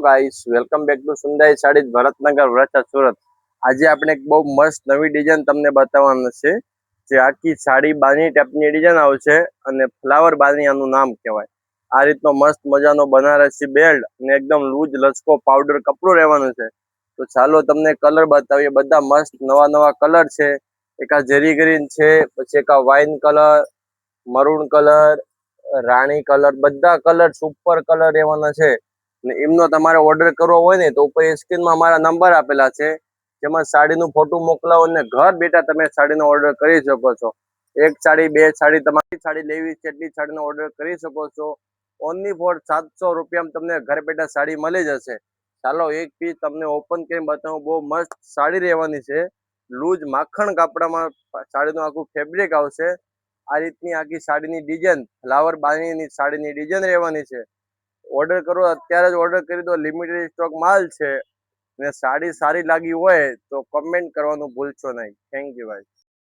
Guys welcome back to Sundai sarees Bharatnagar Varachha Surat. આજે આપણે એક બહુ મસ્ત નવી ડિઝાઇન તમને બતાવવાનું છે। જે આખી સાડી બાંધણી ટાઈપની ડિઝાઇન આવશે અને ફ્લાવર બાંધણી આનું નામ કહેવાય। આ રીતનો મસ્ત મજાનો બનારસી બેલ્ટ અને એકદમ લૂઝ લચકો પાવડર કપડું રહેવાનું છે। તો ચાલો તમને કલર બતાવીએ। બધા મસ્ત નવા નવા કલર છે। એક આ જેરી ગ્રીન છે, પછી એક આ વાઇન કલર, મરૂન કલર, રાણી કલર, બધા કલર સુપર કલર રહેવાના છે। ને એમનો તમારે ઓર્ડર કરવો હોય ને તો ઉપર સ્ક્રીનમાં અમારા નંબર આપેલા છે, જેમાં સાડીનું ફોટો મોકલાવો અને ઘર બેઠા તમે સાડીનો ઓર્ડર કરી શકો છો। એક સાડી, બે સાડી, તમારી સાડી લેવી છે એટલી સાડીનો ઓર્ડર કરી શકો છો। ઓનલી ફોર 700 રૂપિયામાં તમને ઘર બેઠા સાડી મળી જશે। ચાલો એક પીસ તમને ઓપન કરીને બતાવું। બહુ મસ્ત સાડી રહેવાની છે। લૂઝ માખણ કાપડામાં સાડીનું આખું ફેબ્રિક આવશે। આ રીતની આખી સાડીની ડિઝાઇન ફ્લાવર બાંધણીની સાડીની ડિઝાઇન રહેવાની છે। ઓર્ડર કરો અત્યારે જ ઓર્ડર કરી દો, લિમિટેડ સ્ટોક માલ છે। ને સાડી સારી લાગી હોય તો કમેન્ટ કરવાનું ભૂલશો નહીં। થેન્ક યુ ભાઈ।